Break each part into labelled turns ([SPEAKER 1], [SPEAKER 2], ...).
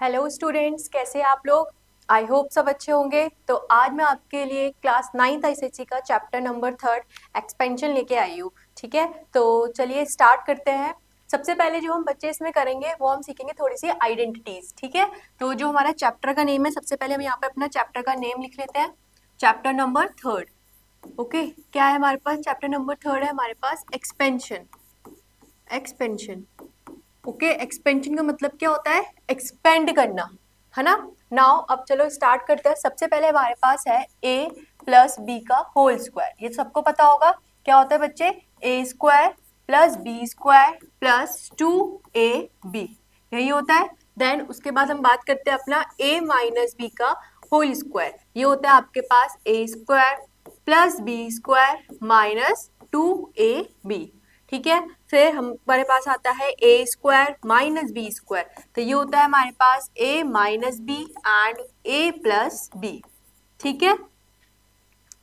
[SPEAKER 1] Hello students, कैसे हैं आप लोग। आई होप सब अच्छे होंगे। तो आज मैं आपके लिए क्लास 9th आईसीएसई का चैप्टर नंबर 3 एक्सपेंशन लेके आई हूँ। ठीक है, तो चलिए स्टार्ट करते हैं। सबसे पहले जो हम बच्चे इसमें करेंगे वो हम सीखेंगे थोड़ी सी आइडेंटिटीज। ठीक है, तो जो हमारा चैप्टर का नेम है, सबसे पहले हम यहाँ पे अपना चैप्टर का नेम लिख लेते हैं। Chapter number 3। ओके, क्या है हमारे पास? चैप्टर नंबर 3 है हमारे पास एक्सपेंशन। एक्सपेंशन, ओके, एक्सपेंशन का मतलब क्या होता है? एक्सपेंड करना, है ना। नाउ अब चलो स्टार्ट करते हैं। सबसे पहले हमारे पास है a प्लस बी का होल स्क्वायर। ये सबको पता होगा क्या होता है बच्चे? A square plus B square plus 2ab, यही होता है। देन उसके बाद हम बात करते हैं अपना a माइनस बी का होल स्क्वायर। ये होता है आपके पास ए square plus B square minus 2ab। ठीक है, फिर हमारे पास आता है ए स्क्वायर माइनस बी स्क्वायर। तो ये होता है हमारे पास ए minus B and A plus B. ठीक है,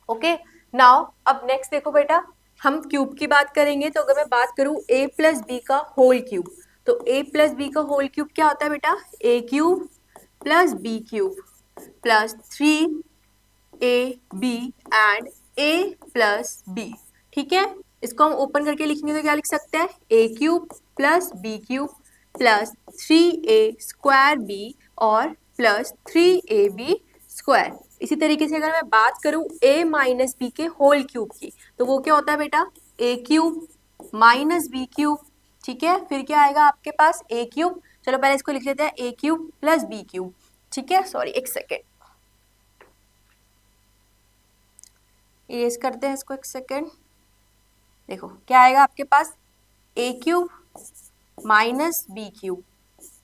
[SPEAKER 1] ओके। नाउ अब नेक्स्ट देखो बेटा, हम क्यूब की बात करेंगे। तो अगर मैं बात करूं ए प्लस बी का होल क्यूब, तो ए प्लस बी का होल क्यूब क्या होता है बेटा? ए cube plus B cube plus 3ab and A plus B. ठीक है, इसको हम ओपन करके लिखेंगे तो क्या लिख सकते हैं? A cube plus B cube plus 3a² b और प्लस 3ab²। इसी तरीके से अगर मैं बात करूं a माइनस बी के होल क्यूब की, तो वो क्या होता है बेटा? ए क्यूब माइनस बी क्यूब। ठीक है, फिर क्या आएगा आपके पास? A cube. चलो पहले इसको लिख लेते हैं, a cube plus B cube. ठीक है, सॉरी एक सेकेंड, इरेज करते हैं इसको एक सेकेंड। देखो क्या आएगा आपके पास? A cube minus b cube.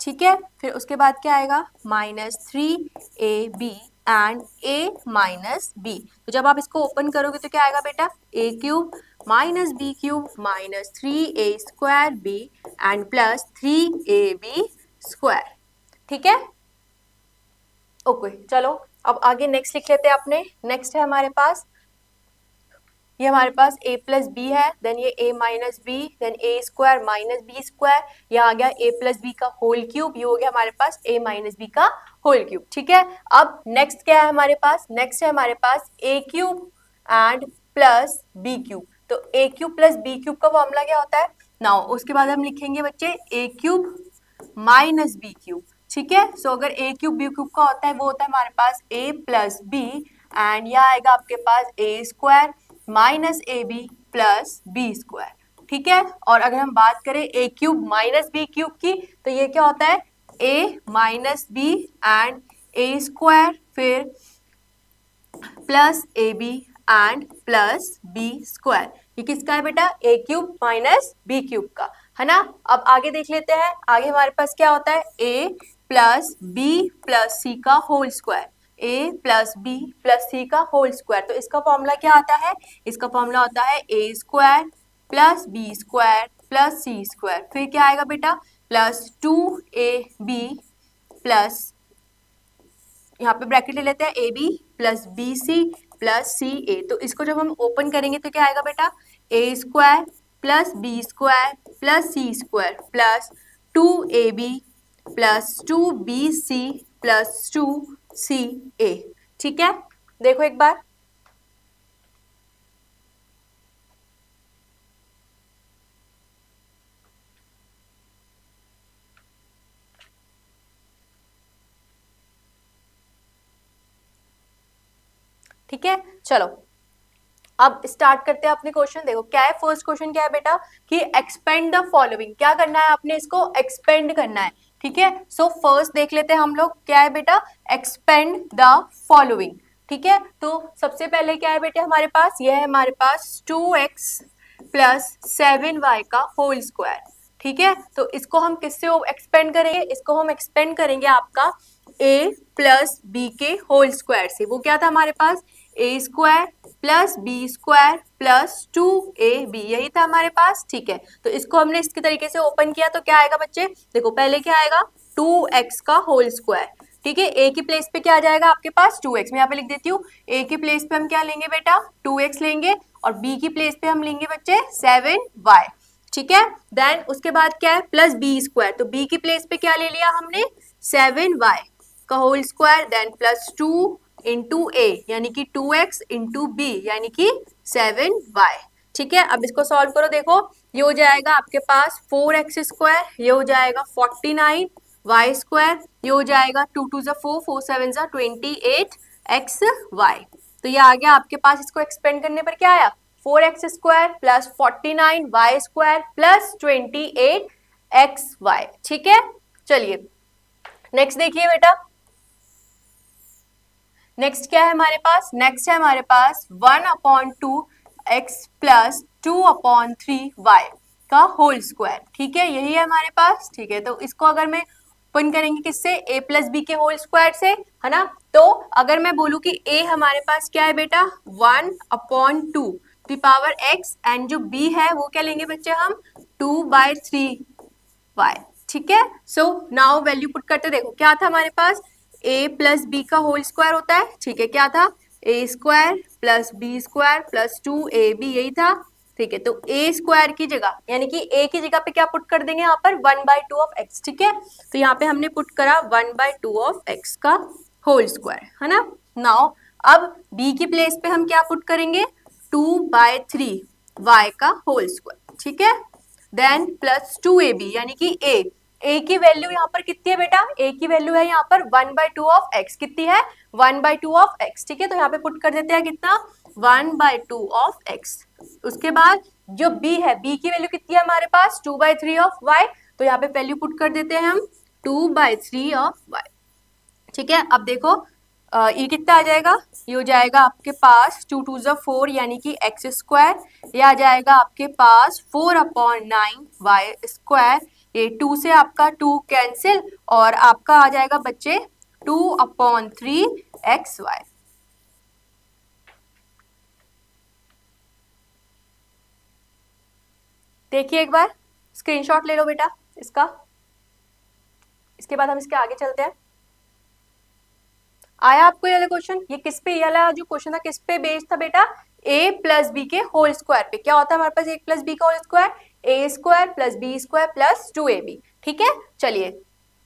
[SPEAKER 1] ठीक है, फिर उसके बाद क्या आएगा? Minus 3ab and a minus b. तो जब आप इसको ओपन करोगे तो क्या आएगा बेटा? ए cube minus b cube minus 3a² b and plus 3ab²। ठीक है, ओके। चलो अब आगे नेक्स्ट लिख लेते हैं अपने। नेक्स्ट है हमारे पास, ये हमारे पास a प्लस बी है, देन ये a minus b, then a square minus B square, ये आ गया a प्लस बी का होल क्यूब, ये हो गया हमारे पास a माइनस बी का होल क्यूब। ठीक है, अब नेक्स्ट क्या है हमारे पास? नेक्स्ट है हमारे पास a cube and plus B cube. तो a cube plus B cube का फॉर्मूला क्या होता है? नाउ उसके बाद हम लिखेंगे बच्चे a cube minus b cube. ठीक है, सो अगर ए क्यूब बी क्यूब का होता है वो होता है हमारे पास a प्लस बी एंड यह आएगा आपके पास ए square minus a b plus B square. ठीक है, और अगर हम बात करें a cube minus b cube की, तो ये क्या होता है? A minus B and a square फिर plus a b and plus B square. ये किसका है बेटा? ए क्यूब माइनस बी क्यूब का, है ना। अब आगे देख लेते हैं, आगे हमारे पास क्या होता है? ए प्लस बी प्लस सी का होल स्क्वायर। ए प्लस बी प्लस सी का होल स्क्वायर, तो इसका फॉर्मूला क्या आता है? इसका फॉर्मूला होता है ए square plus B square plus c square. फिर क्या आएगा बेटा? प्लस 2ab प्लस, यहाँ पे ब्रैकेट ले लेते हैं, a b plus b c plus c a. तो इसको जब हम ओपन करेंगे तो क्या आएगा बेटा? A square plus B square plus c square plus 2ab plus 2bc plus 2ca। ठीक है, देखो एक बार, ठीक है। चलो अब स्टार्ट करते हैं अपने क्वेश्चन। देखो क्या है फर्स्ट क्वेश्चन, क्या है बेटा? कि एक्सपेंड द फॉलोइंग। क्या करना है आपने? इसको एक्सपेंड करना है। ठीक है, सो फर्स्ट देख लेते हैं हम लोग, क्या है बेटा? Expand the following. ठीक है, तो सबसे पहले क्या है बेटे हमारे पास? यह है हमारे पास 2x प्लस 7y का होल स्क्वायर। ठीक है, तो इसको हम किससे एक्सपेंड करेंगे? इसको हम एक्सपेंड करेंगे आपका a प्लस बी के होल स्क्वायर से। वो क्या था हमारे पास? ए square plus B square plus 2ab, यही था हमारे पास। ठीक है, तो इसको हमने इसके तरीके से ओपन किया तो क्या आएगा बच्चे? देखो पहले क्या आएगा? 2x का होल स्क्वायर। ठीक है, a की प्लेस पे क्या आ जाएगा आपके पास? 2x। मैं यहाँ पे लिख देती हूँ, a की प्लेस पे हम क्या लेंगे बेटा? 2x लेंगे, और b की प्लेस पे हम लेंगे बच्चे 7y। ठीक है, देन उसके बाद क्या है? Plus B square. तो b की प्लेस पे क्या ले लिया हमने? 7y का whole square then plus 2 into a यानी कि 2x इंटू बी यानी कि 7y। ठीक है, अब इसको सॉल्व करो। देखो ये हो जाएगा आपके पास 4x स्क्वायर, ये हो जाएगा 49y स्क्वायर, ये हो जाएगा 2 2 4 4 7 28xy। तो ये आ गया आपके पास। इसको एक्सपेंड करने पर क्या आया, 4x square plus 49y square plus 28xy। ठीक है, चलिए नेक्स्ट देखिए बेटा। नेक्स्ट क्या है हमारे पास, नेक्स्ट है हमारे पास 1/2x प्लस 2/3y का होल स्क्वायर। ठीक है, यही है हमारे पास। ठीक है, तो इसको अगर मैं ओपन करेंगे किससे, a प्लस बी के होल स्क्वायर से, है ना। तो अगर मैं बोलूं कि a हमारे पास क्या है बेटा 1/2 द पावर x एंड जो b है वो क्या लेंगे बच्चे हम 2/3y। ठीक है, सो नाउ वैल्यू पुट करते, देखो क्या था हमारे पास a प्लस बी का होल स्क्वायर होता है। ठीक है, क्या था a square plus B square plus 2ab, यही था। ठीक है, तो a स्क्वायर की जगह यानी कि a की जगह पे क्या पुट कर देंगे यहाँ पर 1/2 ऑफ x। ठीक है, तो यहाँ पे हमने पुट करा 1/2 ऑफ x का होल स्क्वायर, है ना। नाउ अब b की प्लेस पे हम क्या पुट करेंगे 2/3y का होल स्क्वायर। ठीक है, देन प्लस 2ab यानी कि a की वैल्यू यहाँ पर कितनी है बेटा, a की वैल्यू है यहाँ पर 1/2 ऑफ x। कितनी है 1/2 ऑफ x। ठीक है, तो यहाँ पे पुट कर देते हैं कितना 1/2 ऑफ x। उसके बाद जो b है, b की वैल्यू कितनी है हमारे पास 2/3 ऑफ y, तो यहाँ पे वैल्यू पुट कर देते हैं हम 2/3 ऑफ y। ठीक है, अब देखो ये कितना आ जाएगा, ये हो जाएगा आपके पास 2 2 4 यानी कि x स्क्वायर, ये आ जाएगा आपके पास 4/9 y स्क्वायर। ये 2 से आपका 2 कैंसिल और आपका आ जाएगा बच्चे 2/3 xy। देखिए एक बार स्क्रीनशॉट ले लो बेटा इसका, इसके बाद हम इसके आगे चलते हैं। आया आपको ये वाला क्वेश्चन, ये किस पे, ये वाला जो क्वेश्चन था किस पे बेस्ड था बेटा, a प्लस बी के होल स्क्वायर पे। क्या होता है हमारे पास a प्लस बी का whole square, a square plus B square plus 2ab। ठीक है, चलिए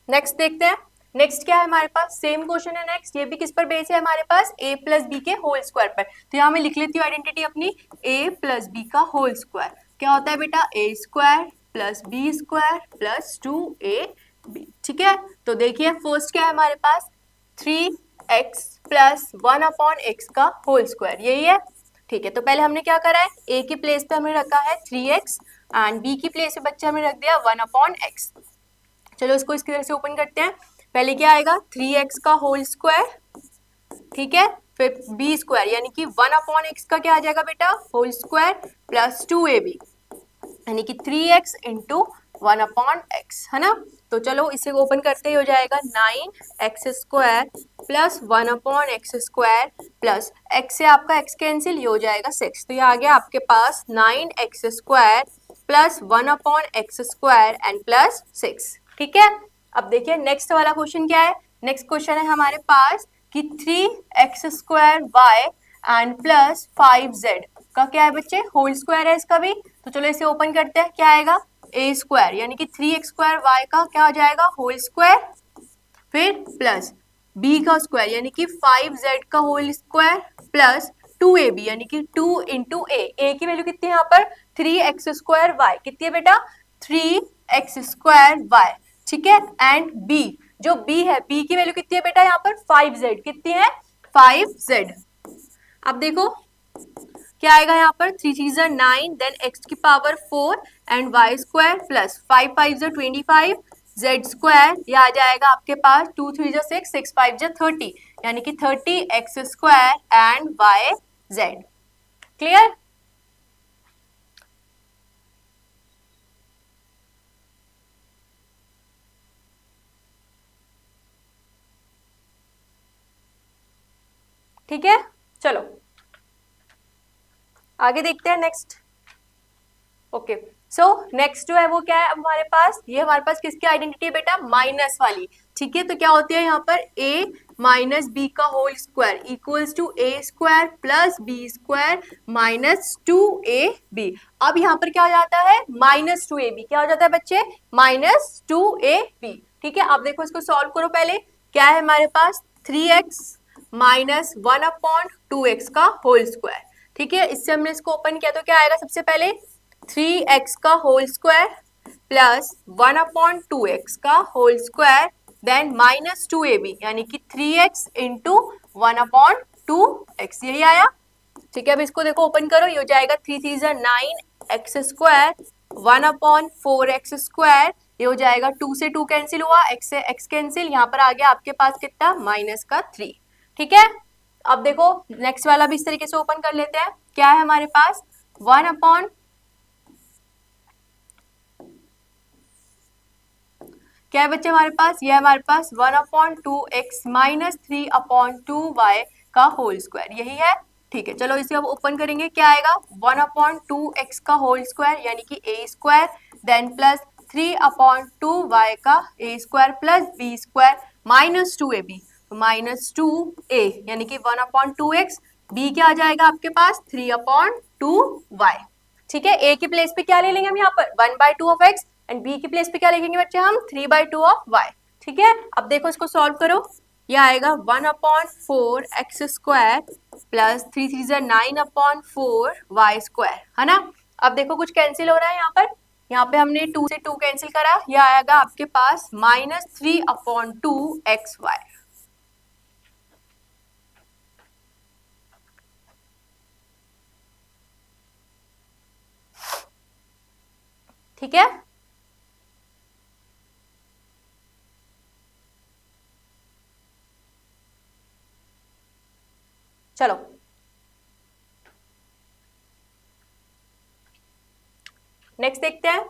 [SPEAKER 1] नेक्स्ट देखते हैं। नेक्स्ट क्या है हमारे पास, सेम क्वेश्चन है नेक्स्ट, ये भी किस पर बेस है हमारे पास a प्लस बी के होल स्क्वायर पर। तो यहाँ मैं लिख लेती हूँ आइडेंटिटी अपनी, a प्लस बी का होल स्क्वायर क्या होता है बेटा a square plus B square plus 2ab। ठीक है, तो देखिए फर्स्ट क्या है हमारे पास 3x प्लस 1/x का होल स्क्वायर, यही है। ठीक है, तो पहले हमने क्या करा है, a की प्लेस पे हमने रखा है 3x एंड b की प्लेस पे बच्चे हमने रख दिया 1/x। चलो इसको इसकी तरह से ओपन करते हैं। पहले क्या आएगा 3x का होल स्क्वायर, ठीक है, फिर b स्क्वायर यानी कि 1/x का क्या आ जाएगा बेटा होल स्क्वायर प्लस 2ab यानी कि 3x इंटू 1/x, है ना। तो चलो इसे ओपन करते ही हो जाएगा 9x square plus 1/x square plus x से आपका x कैंसिल, ये हो जाएगा 6। तो ये आ गया आपके पास 9x square plus 1/x square and plus 6। ठीक है, अब देखिए नेक्स्ट वाला क्वेश्चन क्या है। नेक्स्ट क्वेश्चन है हमारे पास कि 3x square y and plus 5z का क्या है बच्चे होल स्क्वायर है इसका भी। तो चलो इसे ओपन करते हैं, क्या आएगा a स्क्वायर यानी कि 3x स्क्वायर y का क्या आ जाएगा होल स्क्वायर, फिर प्लस b का स्क्वायर यानी कि 5z का होल स्क्वायर प्लस 2ab यानी कि 2 इंटू a की वैल्यू कितनी है यहाँ पर 3x स्क्वायर y, कितनी है बेटा 3x स्क्वायर y। ठीक है, एंड b, जो b है b की वैल्यू कितनी है बेटा यहाँ पर 5z, कितनी है 5z। अब देखो क्या आएगा यहाँ पर 3 3 9 देन x की power 4 and y square plus 5 5 25 z square, ये आ जाएगा आपके पास 2 3 6 6 5 30 यानी कि 30x square and yz। Clear, ठीक है, चलो आगे देखते हैं नेक्स्ट। ओके, सो नेक्स्ट जो है वो क्या है हमारे पास, ये हमारे पास किसकी आइडेंटिटी है बेटा माइनस वाली। ठीक है, तो क्या होती है यहाँ पर a माइनस बी का whole square equals to a square plus B square minus 2ab। अब यहाँ पर क्या हो जाता है -2ab, क्या हो जाता है बच्चे -2ab। ठीक है, अब देखो इसको सॉल्व करो। पहले क्या है हमारे पास 3x माइनस 1/2x का होल स्क्वायर। ठीक है, इससे हमने इसको ओपन किया तो क्या आएगा, सबसे पहले 3x का होल स्क्वायर प्लस 1/2x का whole square then minus 2ab यानी कि 3x इंटू 1/2x, यही आया। ठीक है, अब इसको देखो ओपन करो, ये हो जाएगा 3 3 9x स्क्वायर 1/4x स्क्वायर, ये हो जाएगा 2 से 2 कैंसिल हुआ, x से x कैंसिल, यहाँ पर आ गया आपके पास कितना माइनस का 3। ठीक है, अब देखो नेक्स्ट वाला भी इस तरीके से ओपन कर लेते हैं। क्या है हमारे पास 1 क्या है बच्चे हमारे पास, ये हमारे पास 1/2x माइनस 3/2y का होल स्क्वायर, यही है। ठीक है, चलो इसे अब ओपन करेंगे, क्या आएगा 1/2x का होल स्क्वायर यानी कि a square then plus 3/2y का a square plus b square minus 2ab, minus 2a यानी कि 1/2x, b क्या आ जाएगा आपके पास 3/2y। ठीक है, a की प्लेस पे क्या ले लेंगे हम यहाँ पर 1/2 ऑफ x एंड b की प्लेस पे क्या लिखेंगे बच्चे हम 3/2 ऑफ y। ठीक है, अब देखो इसको सॉल्व करो, ये आएगा 1/4x square plus 3 3 9/4y square, है ना। अब देखो कुछ कैंसिल हो रहा है यहाँ पे हमने 2 से 2 कैंसिल करा, ये आएगा आपके पास माइनस 3/2xy। ठीक है, चलो नेक्स्ट देखते हैं।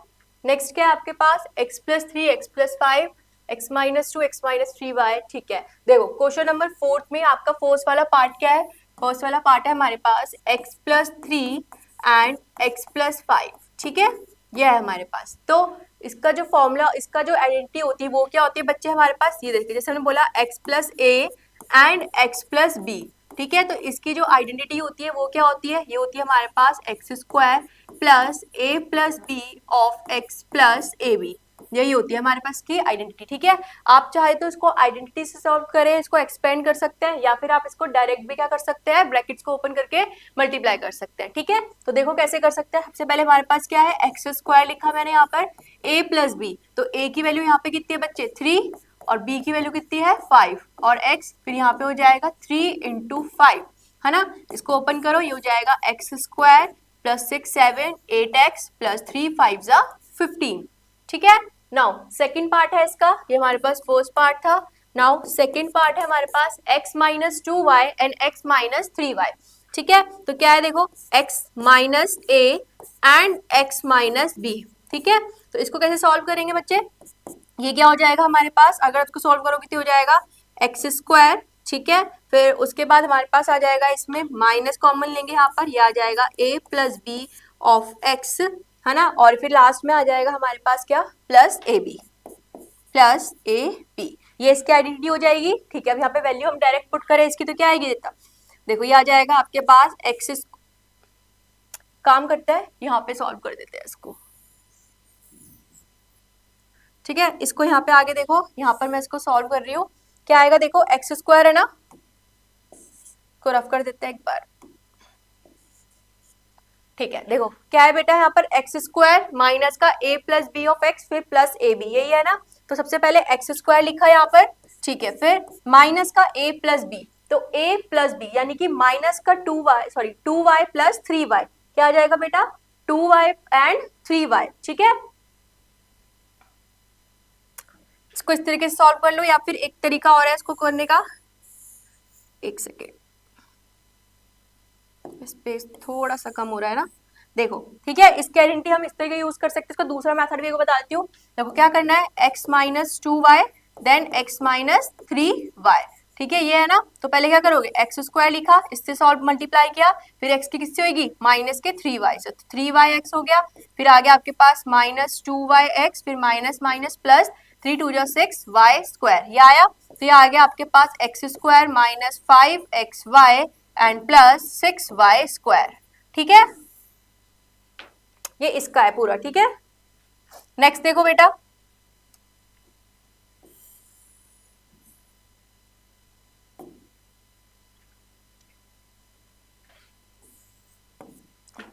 [SPEAKER 1] नेक्स्ट क्या है आपके पास x plus 3 x plus 5 x minus 2 x minus 3y। ठीक है, देखो क्वेश्चन नंबर 4 में आपका फर्स्ट वाला पार्ट क्या है, फर्स्ट वाला पार्ट है हमारे पास x plus 3 and x plus 5। ठीक है, यह है हमारे पास। तो इसका जो फॉर्मूला, इसका जो आइडेंटिटी होती है वो क्या होती है बच्चे हमारे पास, ये देखिए जैसे हमने बोला x plus a and x plus b। ठीक है, तो इसकी जो आइडेंटिटी होती है वो क्या होती है, ये होती है हमारे पास x square plus a plus b of x plus a b, यही होती है हमारे पास की आइडेंटिटी। ठीक है, आप चाहे तो इसको आइडेंटिटी से सॉल्व करें, इसको एक्सपेंड कर सकते हैं, या फिर आप इसको डायरेक्ट भी क्या कर सकते हैं, ब्रैकेट्स को ओपन करके मल्टीप्लाई कर सकते हैं। ठीक है, तो देखो कैसे कर सकते हैं। सबसे पहले हमारे पास क्या है, एक्स स्क्वायर लिखा मैंने यहाँ पर ए प्लस बी, तो ए की वैल्यू यहाँ पे कितनी है बच्चे 3 और b की वैल्यू कितनी है 5 और x फिर यहाँ पे हो जाएगा 3 इंटू 5, है ना। इसको ओपन करो, ये हो जाएगा x square plus 6 7 8x plus 3 5 जा 15। ठीक है, नाउ सेकेंड पार्ट है इसका, ये हमारे पास फर्स्ट पार्ट था। नाउ सेकेंड पार्ट है हमारे पास x minus 2y and x minus 3y। ठीक है, तो क्या है देखो x minus a and x minus b। ठीक है, तो इसको कैसे सॉल्व करेंगे बच्चे, ये क्या हो जाएगा हमारे पास, अगर इसको सॉल्व करोगे तो हो जाएगा एक्स स्क्वायर। ठीक है, फिर उसके बाद हमारे पास आ जाएगा, इसमें माइनस कॉमन लेंगे यहाँ पर, ये आ जाएगा a plus b of x, है ना, और फिर लास्ट में आ जाएगा हमारे पास क्या plus a b, plus a b, ये इसकी आइडेंटिटी हो जाएगी। ठीक है, अब यहाँ पे वैल्यू हम डायरेक्ट पुट करें इसकी तो क्या आएगी देता, देखो ये आ जाएगा आपके पास एक्स, काम करता है यहाँ पे सॉल्व कर देते हैं इसको। ठीक है, इसको यहाँ पे आगे देखो, यहाँ पर मैं इसको सॉल्व कर रही हूँ, क्या आएगा देखो एक्स स्क्वायर है ना, को रफ कर देते हैं एक बार। ठीक है, देखो क्या है बेटा यहाँ पर एक्स स्क्वायर माइनस का a plus b of x फिर प्लस ए बी, यही है ना। तो सबसे पहले एक्स स्क्वायर लिखा यहाँ पर, ठीक है, फिर माइनस का a प्लस बी, तो a प्लस बी यानी कि माइनस का 2y प्लस 3y, क्या आ जाएगा बेटा 2y एंड 3y। ठीक है, इसको इस तरीके से सॉल्व कर लो, या फिर एक तरीका और है इसको करने का, एक सेकेंड, स्पेस थोड़ा सा कम हो रहा है ना, देखो। ठीक है, इसकी आइडेंटिटी हम इस तरीके यूज कर सकते हैं, इसका दूसरा मेथड भी बताती हूँ। देखो क्या करना है, x minus 2y then x minus 3y। ठीक है, ये है ना, तो पहले क्या करोगे एक्स स्क्वायर लिखा, इससे सॉल्व मल्टीप्लाई किया, फिर x की किससे होगी माइनस के 3y से, तो 3yx हो गया, फिर आगे आपके पास माइनस 2yx फिर माइनस माइनस प्लस 3 2 जा 6 y स्क्वायर, ये आया। तो ये आ गया आपके पास x square minus 5xy and plus 6y square. ठीक है, ये इसका है पूरा। ठीक है, नेक्स्ट देखो बेटा,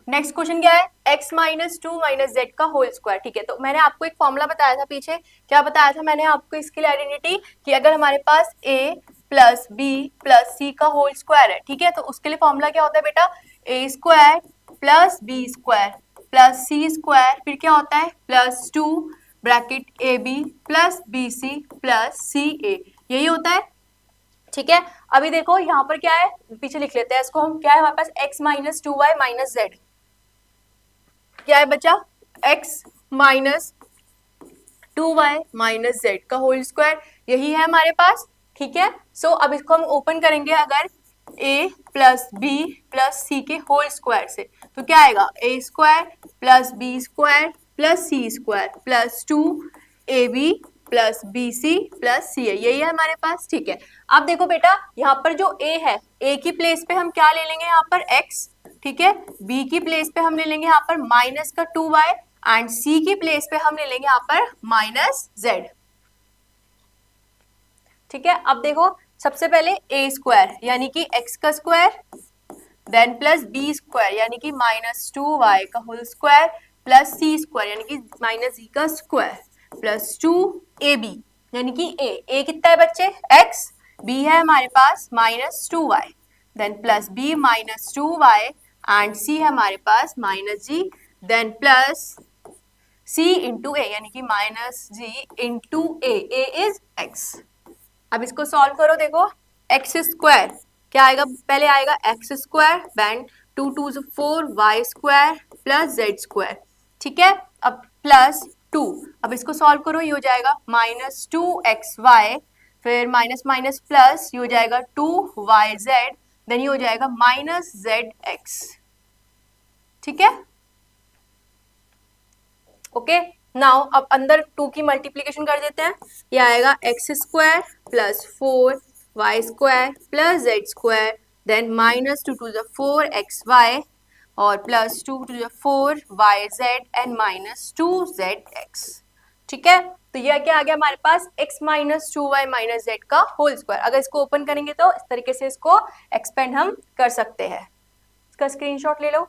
[SPEAKER 1] नेक्स्ट क्वेश्चन क्या है, x minus to minus z का होल स्क्वायर। ठीक है, तो मैंने आपको एक फॉर्मूला बताया था पीछे, क्या बताया था मैंने आपको इसके लिए आइडेंटिटी, कि अगर हमारे पास a प्लस बी प्लस सी का होल स्क्वायर है, ठीक है, तो उसके लिए फॉर्मूला क्या होता है बेटा, a square plus B square plus c square, फिर क्या होता है plus two bracket a b plus b c plus c a, यही होता है। ठीक है, अभी देखो यहाँ पर क्या है, पीछे लिख लेते हैं इसको हम, क्या है हमारे पास x minus two y minus z, क्या है बचा x minus two y minus z का होल स्क्वायर, यही है हमारे पास। ठीक है, सो अब इसको हम ओपन करेंगे अगर a plus b plus c के होल स्क्वायर से, तो क्या आएगा a square plus B square plus c square plus two a b plus b c plus c, यही है हमारे पास। ठीक है, अब देखो बेटा यहाँ पर जो a है, a की प्लेस पे हम क्या ले लेंगे यहाँ पर x, ठीक है, b की प्लेस पे हम ले लेंगे यहाँ पर माइनस का टू वाई एंड c की प्लेस पे हम ले लेंगे यहाँ पर माइनस z। ठीक है, अब देखो सबसे पहले a स्क्वायर यानी कि x का square, then plus B square यानी कि माइनस टू वाई का whole square plus c square यानी कि माइनस ई का square plus two a b यानी कि ए कितना है बच्चे x, b है हमारे पास minus two y, then plus b minus two y and c है हमारे पास minus g, then plus c into a यानी कि minus g into a is x। अब इसको सॉल्व करो, देखो एक्स स्क्वायर क्या आएगा, पहले आएगा x square then two two four y square plus z square. ठीक है, अब प्लस टू, अब इसको सॉल्व करो, ये हो जाएगा माइनस टू एक्स वाई, फिर माइनस माइनस प्लस, ये हो जाएगा टू वाई जेड, देन ये हो जाएगा माइनस जेड एक्स। ठीक है, ओके, नाउ अब अंदर टू की मल्टीप्लीकेशन कर देते हैं, ये आएगा x square plus four y square plus z square, then minus two two द फोर एक्स वाई और प्लस टू टू द four y z and minus two z x. ठीक है, तो यह क्या आ गया हमारे पास x minus two y minus z का होल स्क्वायर। अगर इसको ओपन करेंगे तो इस तरीके से इसको एक्सपेंड हम कर सकते हैं। इसका स्क्रीनशॉट ले लो।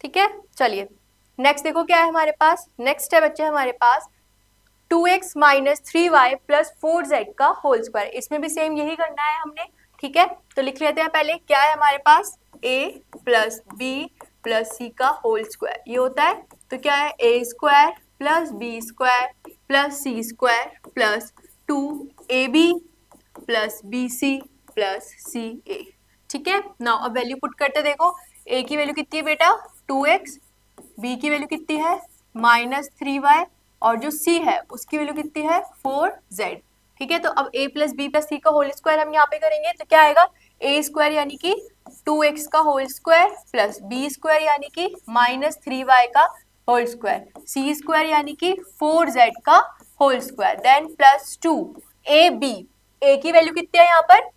[SPEAKER 1] ठीक है, चलिए नेक्स्ट देखो क्या है हमारे पास, नेक्स्ट है बच्चे हमारे पास 2x minus three y plus four z का होल स्क्वायर, इसमें भी सेम यही करना है हमने। ठीक है, तो लिख लेते हैं पहले, क्या है हमारे पास a प्लस बी प्लस सी का होल स्क्वायर, ये होता है, तो क्या है a square plus B square plus c square plus two a b plus b c plus c a. ठीक है, नाउ अब वैल्यू पुट करते, देखो a की वैल्यू कितनी है बेटा 2x, b की वैल्यू कितनी है माइनस थ्री वाई और जो c है उसकी वैल्यू कितनी है 4z। ठीक है, तो अब a प्लस बी प्लस सी का होल स्क्वायर हम यहाँ पे करेंगे, तो क्या आएगा a स्क्वायर यानी कि 2x का whole square plus b square यानी कि माइनस थ्री वाई का होल स्क्वायर, c स्क्वायर यानी कि 4z का whole square, then plus two a b, a की वैल्यू कितनी है यहाँ पर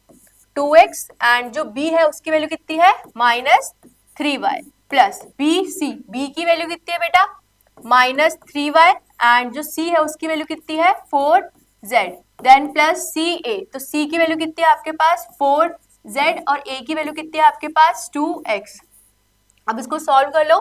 [SPEAKER 1] 2x एंड जो b है उसकी वैल्यू कितनी है minus three y plus b c, b की वैल्यू कितनी है बेटा माइनस थ्री वाई एंड जो c है उसकी वैल्यू कितनी है 4z, then plus c a, तो c की वैल्यू कितनी है आपके पास 4z और a की वैल्यू कितनी है आपके पास 2x। अब इसको सॉल्व कर लो,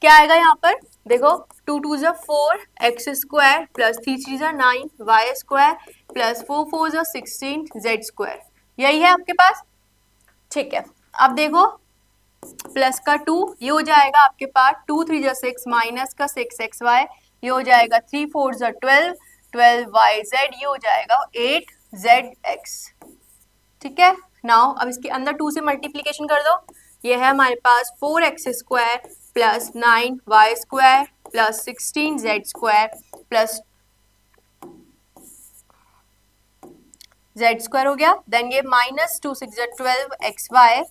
[SPEAKER 1] क्या आएगा यहाँ पर, देखो टू टू ज़ा four x square plus three three ज़ा nine y square plus four four ज़ा सिक्सटीन जेड स्क्वायर, यही है आपके पास। ठीक है, अब देखो प्लस का टू, ये हो जाएगा आपके पास टू थ्री जा सिक्स माइनस का सिक्स एक्स वाई, ये हो जाएगा थ्री फोर जा ट्वेल्व ट्वेल्व वाई जेड, ये हो जाएगा एट जेड एक्स। ठीक है, नाउ अब इसके अंदर टू से मल्टीप्लीकेशन कर दो, ये है हमारे पास four x square plus nine y square plus sixteen z square plus z square हो गया, देन ये minus two six twelve x y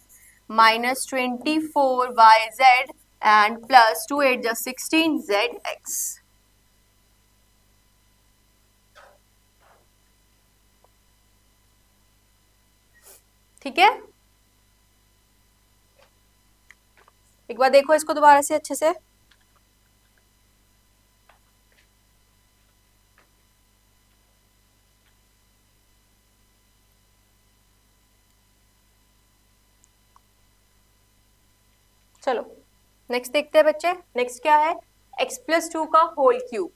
[SPEAKER 1] minus 24 y z and plus two eight जा 16 जेड एक्स। ठीक है, एक बार देखो इसको दोबारा से अच्छे से। नेक्स्ट देखते हैं बच्चे, नेक्स्ट क्या है, x+2 का होल क्यूब।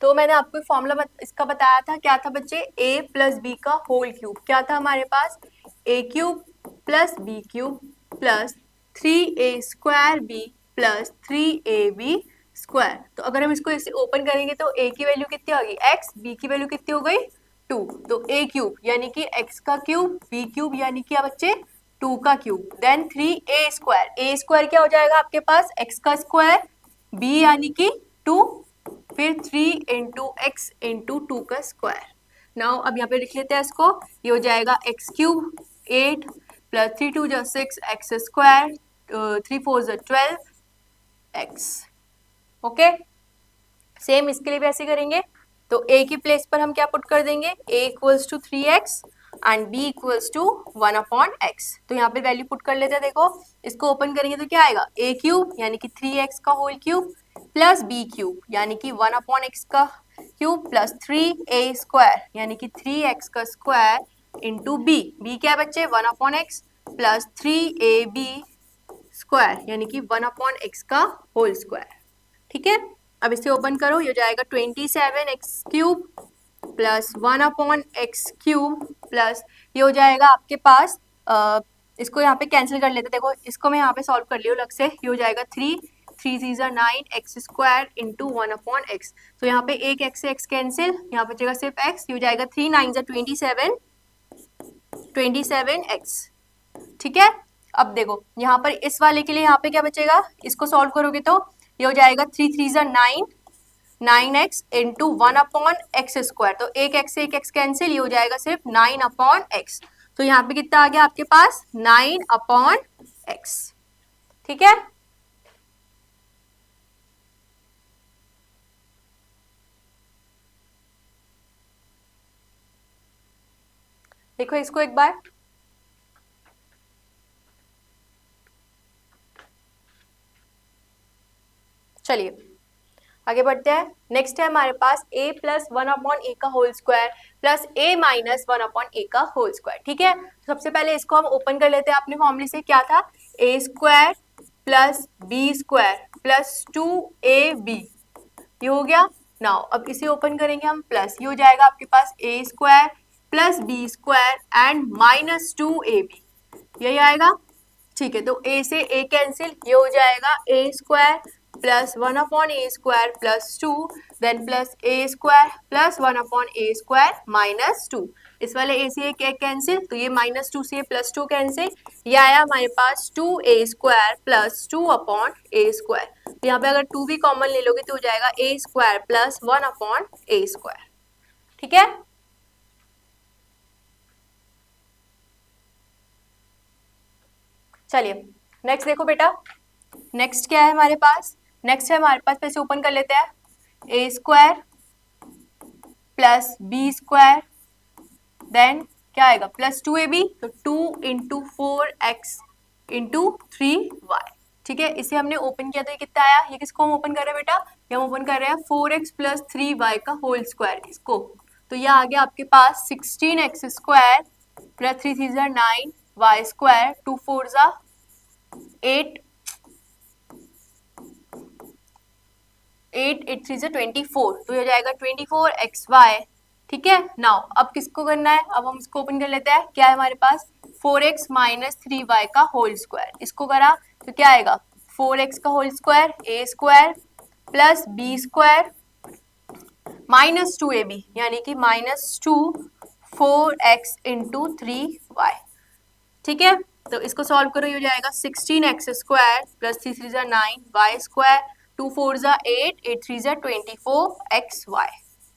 [SPEAKER 1] तो मैंने आपको फॉर्मूला इसका बताया था, क्या था बच्चे, a+b का होल क्यूब। क्या था हमारे पास, a³ + b³ + 3a² + 3ab²। तो अगर हम इसको इसे ओपन करेंगे तो a की वैल्यू कितनी होगी x, b की वैल्यू कितनी हो गई 2। तो a³ यानी कि x का क्यूब, b³ यानी कि बच्चे 2 का क्यूब, देन 3a²। a² क्या हो जाएगा आपके पास, x का स्क्वायर, b यानी कि 2, फिर 3 इंटू एक्स इंटू 2 का स्क्वायर। नाउ अब यहाँ पे लिख लेते हैं इसको, ये हो जाएगा x³ 8 + 3 2 = 6 x², 3 4 = 12 x। Okay, same इसके लिए भी ऐसे करेंगे। तो a की प्लेस पर हम क्या पुट कर देंगे, a = 3x and b = 1/x। तो यहाँ पे वैल्यू पुट कर लेते हैं। देखो इसको ओपन करेंगे तो क्या आएगा, a³ यानी कि 3x का होल क्यूब प्लस b³ यानी कि 1/x का क्यूब प्लस 3a² यानी कि 3x का स्क्वायर इंटू b क्या है बच्चे 1/x प्लस 3ab² यानी कि 1/x का होल स्क्वायर। ठीक है, अब इसे ओपन करो, ये हो जाएगा 27x³ प्लस 1/x³ प्लस ये हो जाएगा आपके पास इसको यहाँ पे कैंसिल कर लेते। देखो इसको मैं यहाँ पे सॉल्व कर लिया अलग से, ये हो जाएगा 3 3 3 = 9x² इंटू 1/x। तो यहाँ पे एक x से x कैंसिल, यहाँ पे बचेगा सिर्फ x, ये हो जाएगा 3 9 = 27x। ठीक है, अब देखो यहाँ पर इस वाले के लिए यहाँ पे क्या बचेगा, इसको सॉल्व करोगे तो ये हो जाएगा 3 3 = 9 9x इंटू 1/x²। तो एक x से एक x कैंसिल, ये हो जाएगा सिर्फ 9/x। तो यहाँ पे कितना आ गया आपके पास 9/x। ठीक है, देखो इसको एक बार, चलिए आगे बढ़ते हैं। नेक्स्ट है हमारे पास a + 1/a का whole square plus a - 1/a का होल स्क्वायर। ठीक है, तो सबसे पहले इसको हम ओपन कर लेते हैं अपने फॉर्मूले से। क्या था, a² plus b² plus 2ab, ये हो गया। नाउ अब इसे ओपन करेंगे हम, प्लस ये हो जाएगा आपके पास a² plus b² and -2ab, यही आएगा। ठीक है, तो a से a कैंसिल, ये हो जाएगा a² plus 1/a² plus 2 then plus a² plus 1/a² minus 2। इस वाले a से a कैंसिल, तो ये -2 से +2 कैंसिल, ये आया हमारे पास 2a² प्लस 2/a²। तो यहाँ पे अगर 2 भी कॉमन ले लोगे तो हो जाएगा a² प्लस 1/a²। ठीक है, चलिए नेक्स्ट देखो बेटा, नेक्स्ट क्या है हमारे पास, नेक्स्ट है हमारे पास, पैसे ओपन कर लेते हैं, a² प्लस b² देन क्या आएगा प्लस 2ab, तो 2 इंटू 4x इंटू 3y। ठीक है, इसे हमने ओपन किया तो ये कितना आया, ये किसको हम ओपन कर रहे हैं बेटा, ये हम ओपन कर रहे हैं 4x प्लस 3y का होल स्क्वायर इसको। तो ये आ गया आपके पास 16x² प्लस 3 3 = 9 y², 2 4 = 8 8 8 3 = 24, तो ये हो जाएगा 24xy। ठीक है, नाउ अब किसको करना है, अब हम इसको ओपन कर लेते हैं। क्या है हमारे पास 4x माइनस 3y का होल स्क्वायर, इसको करा तो क्या आएगा 4x का whole square a² plus b² minus 2ab यानी कि -2 4x इंटू 3y। ठीक है, तो इसको सॉल्व करो, ये हो जाएगा 16x² प्लस 3 3 = 9 y², 2 4 = 8 8 3 = 24xy,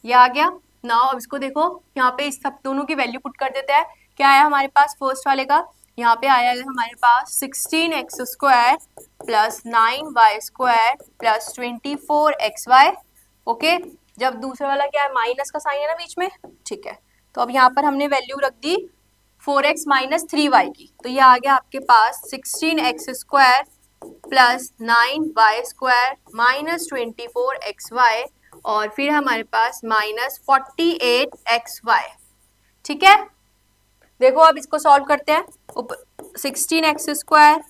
[SPEAKER 1] ये आ गया। नाउ अब इसको देखो, यहाँ पे इस सब दोनों की वैल्यू पुट कर देते हैं। क्या आया हमारे पास फर्स्ट वाले का, यहाँ पे आया है हमारे पास 16x² plus 9y² plus 24xy। Okay, जब दूसरा वाला क्या है, माइनस का साइन है ना बीच में। ठीक है, तो अब यहाँ पर हमने वैल्यू रख दी 4x माइनस 3y की, तो ये आ गया आपके पास 16x² plus 9y² minus 24xy और फिर हमारे पास माइनस 48xy। ठीक है, देखो अब इसको सॉल्व करते हैं। 16x²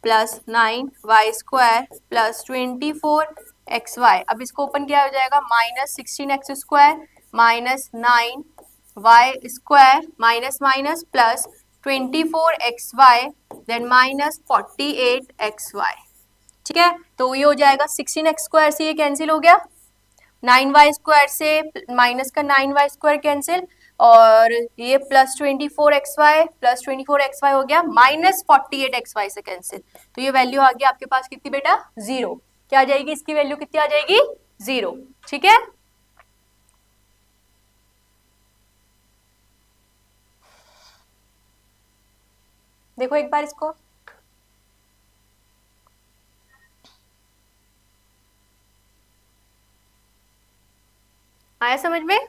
[SPEAKER 1] plus 9y² plus 24xy। अब इसको ओपन किया हो जाएगा minus 16x² minus 9y² minus minus plus 24xy then minus 48xy। ठीक है, तो ये हो जाएगा 16x² से ये कैंसिल हो गया, 9y² से माइनस का 9y² कैंसिल, और ये प्लस 24xy हो गया माइनस 48xy से कैंसिल। तो ये वैल्यू आ गई आपके पास कितनी बेटा, 0। क्या आ जाएगी इसकी वैल्यू, कितनी आ जाएगी, 0। ठीक है, देखो एक बार इसको, आया समझ में?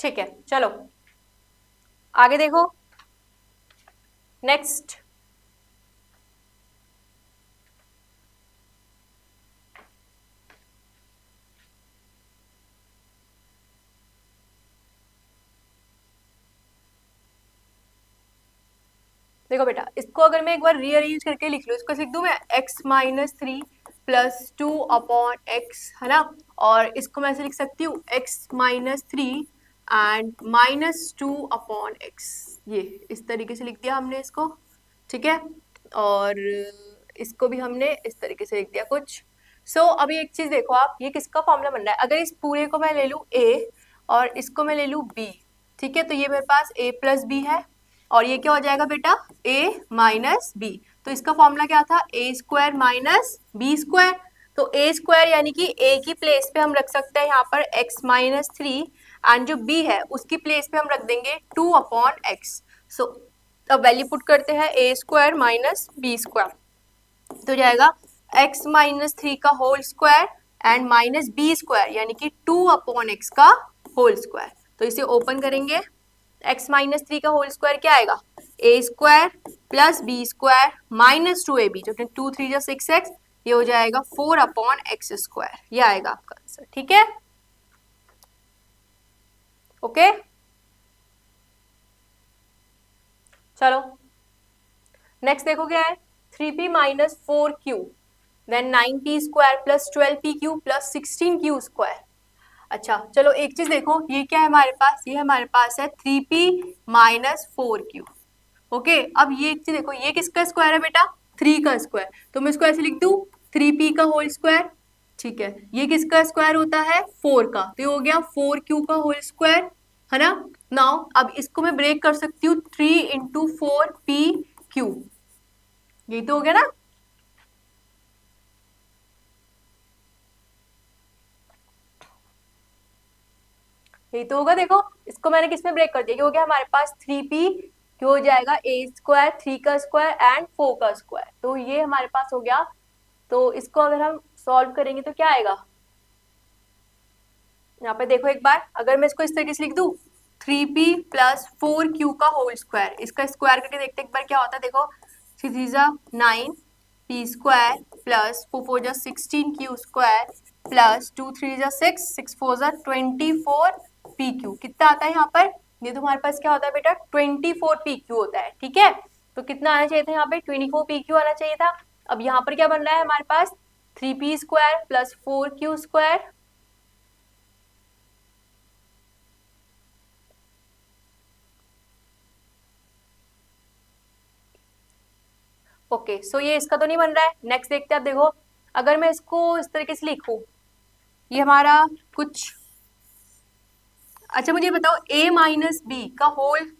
[SPEAKER 1] ठीक है, चलो आगे देखो नेक्स्ट। देखो बेटा, इसको अगर मैं एक बार रीअरेंज करके लिख लूँ, इसको लिख दूँ मैं x minus 3 plus 2 upon x, है ना, और इसको मैं ऐसे लिख सकती हूँ x minus 3 and minus 2 upon x. ये इस तरीके से लिख दिया हमने इसको, ठीक है, और इसको भी हमने इस तरीके से लिख दिया कुछ। अभी एक चीज देखो आप, ये किसका फॉर्मूला बन रहा है, अगर इस पूरे को मैं ले लूँ a और इसको मैं ले लूँ b, ठीक है, तो ये मेरे पास a प्लस बी है, और ये क्या हो जाएगा बेटा, a माइनस बी। तो इसका फॉर्मूला क्या था, a² माइनस b²। तो a² यानी कि a की प्लेस पे हम रख सकते हैं यहाँ पर x माइनस 3, एंड जो b है उसकी प्लेस पे हम रख देंगे 2 अपॉन एक्स। अब वैल्यू पुट करते हैं a² माइनस b², तो जाएगा x माइनस 3 का whole square and minus b² यानी कि 2 अपॉन एक्स का होल स्क्वायर। तो इसे ओपन करेंगे, x माइनस 3 का होल स्क्वायर क्या आएगा, a² plus b² minus 2ab, जो 2 3 जा 6x, ये हो जाएगा 4 अपॉन x², ये आएगा आपका आंसर। ठीक है, ओके, चलो नेक्स्ट देखो क्या है, 3p minus 4q then 9p² plus 12pq plus 16q²। अच्छा चलो एक चीज देखो, ये क्या है हमारे पास, ये हमारे पास है 3p माइनस 4q। ओके, अब ये एक चीज देखो, ये किसका स्क्वायर है बेटा, 3 का स्क्वायर, तो मैं इसको ऐसे लिख दूं 3p का होल स्क्वायर। ठीक है, ये किसका स्क्वायर होता है, 4 का, तो ये हो गया 4q का होल स्क्वायर, है ना। नाउ अब इसको मैं ब्रेक कर सकती हूँ 3 इंटू 4pq, यही तो हो गया ना। यही तो होगा, देखो इसको मैंने किसमें ब्रेक कर दिया, हो गया हमारे पास 3p, क्यों हो जाएगा a² 3 का स्क्वायर एंड 4 का स्क्वायर, तो ये हमारे पास हो गया। तो इसको अगर हम सॉल्व करेंगे तो क्या आएगा, यहाँ पे देखो एक बार, अगर मैं इसको इस तरीके से लिख दूं 3p प्लस 4q का होल स्क्वायर, इसका स्क्वायर करके देखते एक बार क्या होता है, देखो 3 जा 9 p² प्लस 4 जा 16q² प्लस 2 3 जा 6 6 4 जा 24pq, कितना आता है यहाँ पर, ये तुम्हारे पास क्या होता है बेटा 24pq होता है। ठीक है, तो कितना आना चाहिए था यहाँ पे, 24pq आना चाहिए था। अब यहाँ पर क्या बन रहा है हमारे पास, 3p² प्लस 4q²। ओके, सो ये इसका तो नहीं बन रहा है, नेक्स्ट देखते हैं। अब देखो, अगर मैं इसको इस तरीके से लिखूं, ये हमारा कुछ, अच्छा मुझे बताओ a माइनस बी का होल,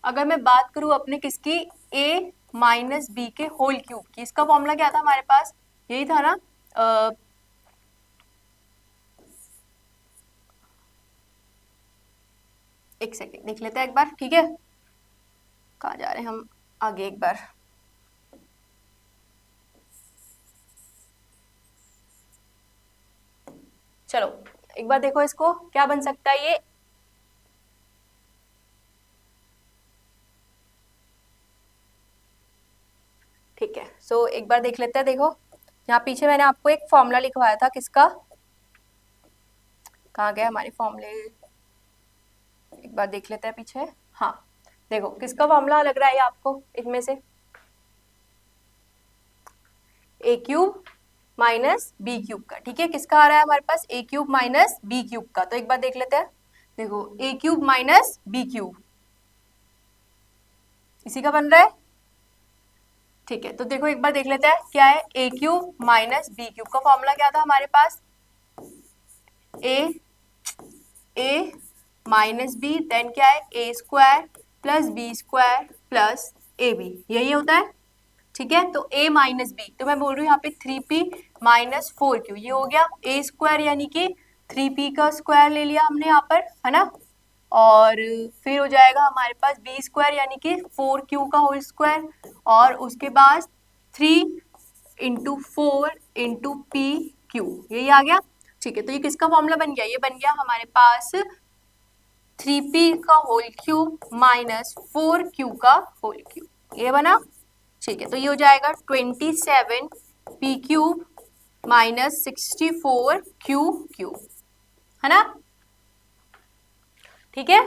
[SPEAKER 1] अगर मैं बात करूं अपने किसकी, a माइनस बी के होल क्यूब की, इसका फॉर्मूला क्या था हमारे पास, यही था ना, एक सेकेंड देख लेते हैं एक बार, ठीक है, कहाँ जा रहे हैं हम, आगे एक बार, चलो एक बार देखो इसको क्या बन सकता है ये, ठीक है। एक बार देख लेते हैं, देखो यहाँ पीछे मैंने आपको एक फॉर्मूला लिखवाया था किसका, कहाँ गया हमारे फॉर्मूले, एक बार देख लेते हैं पीछे, हाँ देखो किसका फॉर्मूला लग रहा है आपको इनमें से, ए क्यूब माइनस बी क्यूब का, ठीक है। किसका आ रहा है हमारे पास? A cube minus b cube का। तो एक बार देख लेते हैं, देखो ए क्यूब माइनस बी क्यूब इसी का बन रहा है, ठीक है। तो देखो एक बार देख लेते हैं क्या है, a cube minus b cube का फॉर्मूला क्या था हमारे पास, ए माइनस बी देन क्या है, ए square plus B square plus a b, यही होता है, ठीक है। तो a माइनस बी, तो मैं बोल रही हूँ यहाँ पे 3p माइनस 4q, ये हो गया a स्क्वायर यानी कि 3p का स्क्वायर ले लिया हमने यहाँ पर, है ना। और फिर हो जाएगा हमारे पास b स्क्वायर यानी कि 4q का होल स्क्वायर, और उसके बाद 3 इंटू 4 इंटू पी क्यू, यही आ गया, ठीक है। तो ये किसका फॉर्मूला बन गया, ये बन गया हमारे पास 3p का होल क्यूब माइनस 4q का होल क्यूब, ये बना, ठीक है। तो ये हो जाएगा 27 P cube minus 64 Q cube, है ना, ठीक है।